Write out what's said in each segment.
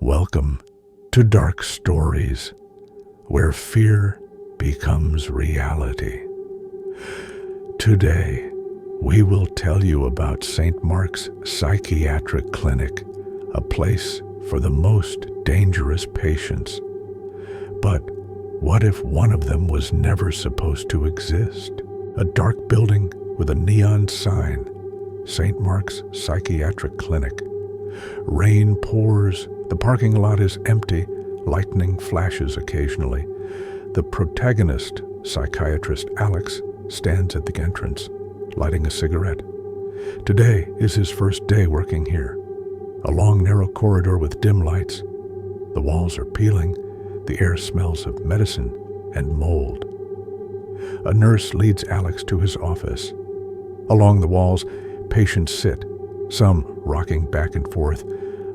Welcome to Dark Stories, where fear becomes reality. Today, we will tell you about St. Mark's Psychiatric Clinic, a place for the most dangerous patients. But what if one of them was never supposed to exist? A dark building with a neon sign, St. Mark's Psychiatric Clinic. Rain pours, the parking lot is empty, lightning flashes occasionally. The protagonist, Psychiatrist Alex, stands at the entrance, lighting a cigarette. Today is his first day working here. A long, narrow corridor with dim lights. The walls are peeling. The air smells of medicine and mold. A nurse leads Alex to his office. Along the walls, patients sit, some rocking back and forth,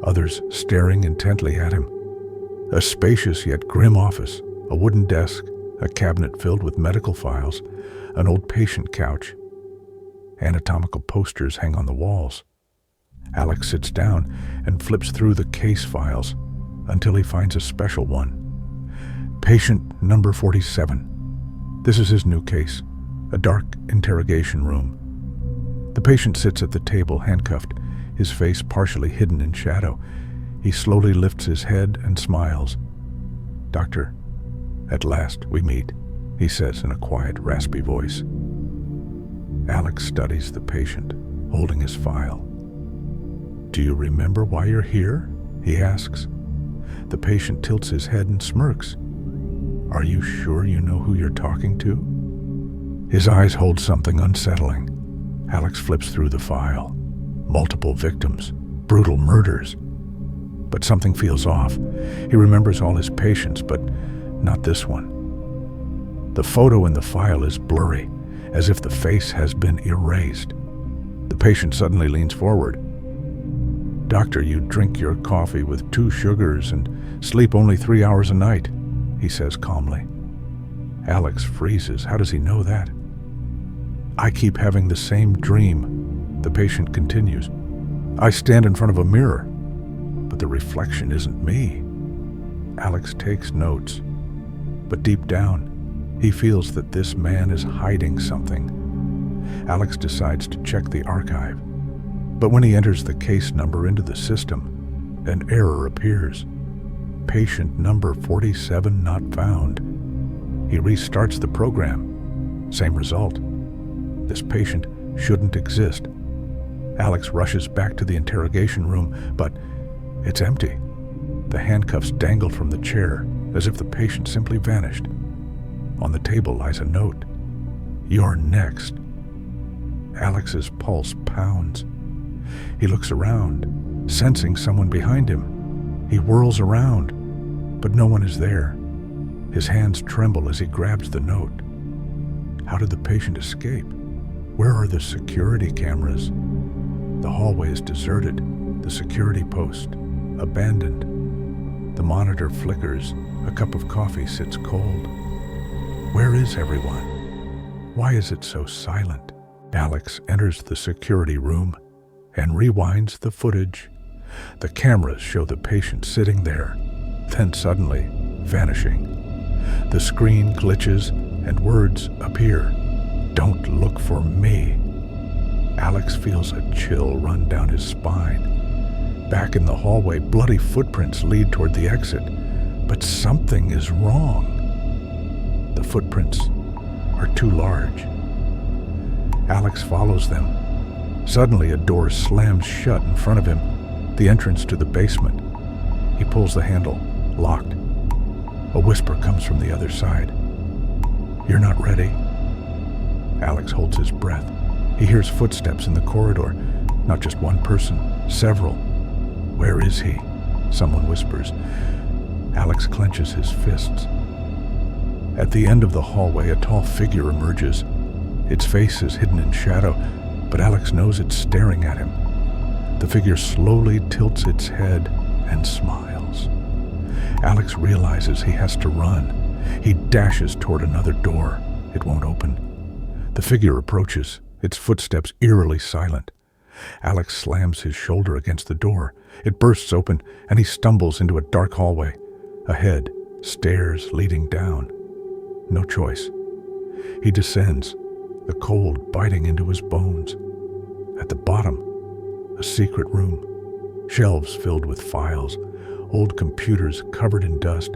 others staring intently at him. A spacious yet grim office, a wooden desk, a cabinet filled with medical files, an old patient couch. Anatomical posters hang on the walls. Alex sits down and flips through the case files until he finds a special one. Patient number 47. This is his new case, a dark interrogation room. The patient sits at the table, handcuffed, his face partially hidden in shadow. He slowly lifts his head and smiles. "Doctor, at last we meet," he says in a quiet, raspy voice. Alex studies the patient, holding his file. "Do you remember why you're here?" he asks. The patient tilts his head and smirks. "Are you sure you know who you're talking to?" His eyes hold something unsettling. Alex flips through the file. Multiple victims, brutal murders. But something feels off. He remembers all his patients, but not this one. The photo in the file is blurry, as if the face has been erased. The patient suddenly leans forward. "Doctor, you drink your coffee with 2 sugars and sleep only 3 hours a night," he says calmly. Alex freezes. How does he know that? "I keep having the same dream," the patient continues. "I stand in front of a mirror, but the reflection isn't me." Alex takes notes, but deep down, he feels that this man is hiding something. Alex decides to check the archive, but when he enters the case number into the system, an error appears. Patient number 47 not found. He restarts the program. Same result. This patient shouldn't exist. Alex rushes back to the interrogation room, but it's empty. The handcuffs dangle from the chair, as if the patient simply vanished. On the table lies a note. "You're next." Alex's pulse pounds. He looks around, sensing someone behind him. He whirls around, but no one is there. His hands tremble as he grabs the note. How did the patient escape? Where are the security cameras? The hallway is deserted, the security post abandoned. The monitor flickers, a cup of coffee sits cold. Where is everyone? Why is it so silent? Alex enters the security room and rewinds the footage. The cameras show the patient sitting there, then suddenly vanishing. The screen glitches and words appear. "Don't look for me." Alex feels a chill run down his spine. Back in the hallway, bloody footprints lead toward the exit, but something is wrong. The footprints are too large. Alex follows them. Suddenly, a door slams shut in front of him, the entrance to the basement. He pulls the handle, locked. A whisper comes from the other side. "You're not ready." Alex holds his breath. He hears footsteps in the corridor. Not just one person, several. "Where is he?" someone whispers. Alex clenches his fists. At the end of the hallway, a tall figure emerges. Its face is hidden in shadow, but Alex knows it's staring at him. The figure slowly tilts its head and smiles. Alex realizes he has to run. He dashes toward another door. It won't open. The figure approaches, its footsteps eerily silent. Alex slams his shoulder against the door. It bursts open, and he stumbles into a dark hallway. Ahead, stairs leading down. No choice. He descends, the cold biting into his bones. At the bottom, a secret room. Shelves filled with files, old computers covered in dust.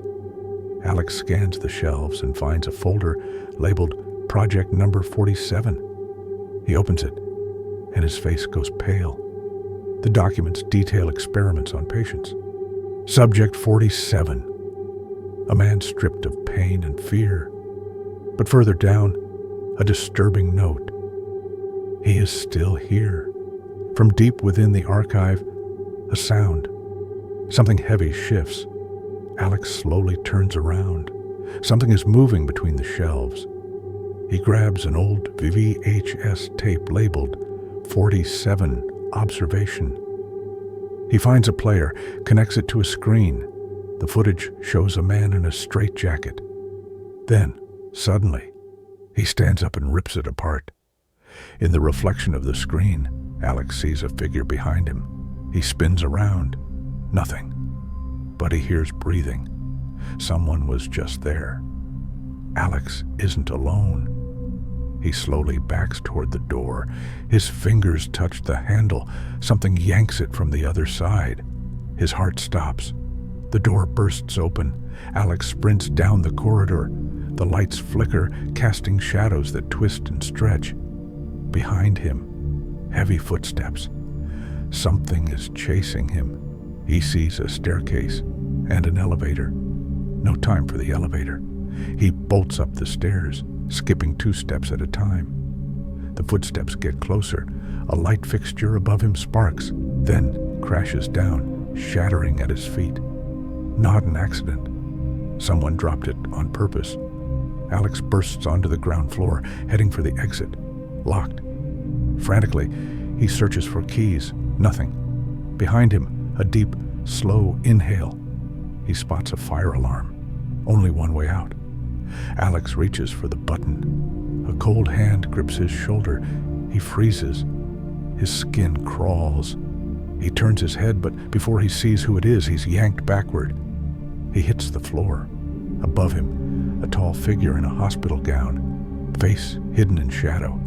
Alex scans the shelves and finds a folder labeled Project Number 47. He opens it, and his face goes pale. The documents detail experiments on patients. Subject 47. A man stripped of pain and fear. But further down, a disturbing note. He is still here. From deep within the archive, a sound. Something heavy shifts. Alex slowly turns around. Something is moving between the shelves. He grabs an old VHS tape labeled 47 Observation. He finds a player, connects it to a screen. The footage shows a man in a straitjacket. Then, suddenly, he stands up and rips it apart. In the reflection of the screen, Alex sees a figure behind him. He spins around. Nothing. But he hears breathing. Someone was just there. Alex isn't alone. He slowly backs toward the door. His fingers touch the handle. Something yanks it from the other side. His heart stops. The door bursts open. Alex sprints down the corridor. The lights flicker, casting shadows that twist and stretch. Behind him, heavy footsteps. Something is chasing him. He sees a staircase and an elevator. No time for the elevator. He bolts up the stairs, skipping 2 steps at a time. The footsteps get closer. A light fixture above him sparks, then crashes down, shattering at his feet. Not an accident. Someone dropped it on purpose. Alex bursts onto the ground floor, heading for the exit. Locked. Frantically, he searches for keys. Nothing. Behind him, a deep, slow inhale. He spots a fire alarm. Only one way out. Alex reaches for the button. A cold hand grips his shoulder. He freezes. His skin crawls. He turns his head, but before he sees who it is, he's yanked backward. He hits the floor. Above him, a tall figure in a hospital gown, face hidden in shadow.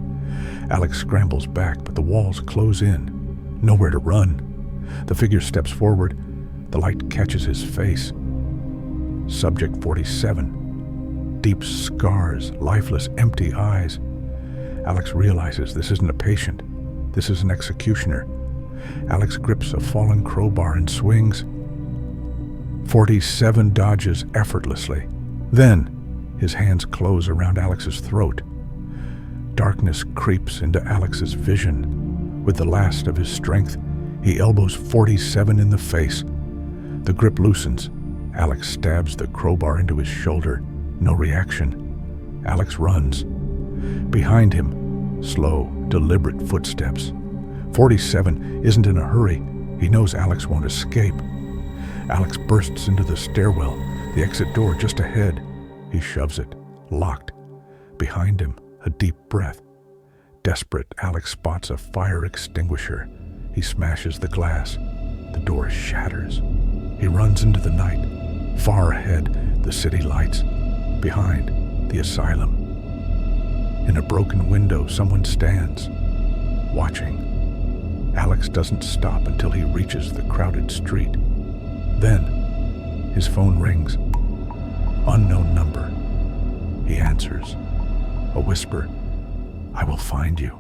Alex scrambles back, but the walls close in. Nowhere to run. The figure steps forward. The light catches his face. Subject 47. Deep scars, lifeless, empty eyes. Alex realizes this isn't a patient. This is an executioner. Alex grips a fallen crowbar and swings. 47 dodges effortlessly. Then, his hands close around Alex's throat. Darkness creeps into Alex's vision. With the last of his strength, he elbows 47 in the face. The grip loosens. Alex stabs the crowbar into his shoulder. No reaction. Alex runs. Behind him, slow, deliberate footsteps. 47 isn't in a hurry. He knows Alex won't escape. Alex bursts into the stairwell, the exit door just ahead. He shoves it, locked. Behind him, a deep breath. Desperate, Alex spots a fire extinguisher. He smashes the glass. The door shatters. He runs into the night. Far ahead, the city lights. Behind, the asylum. In a broken window, someone stands, watching. Alex doesn't stop until he reaches the crowded street. Then, his phone rings. Unknown number. He answers. A whisper, "I will find you."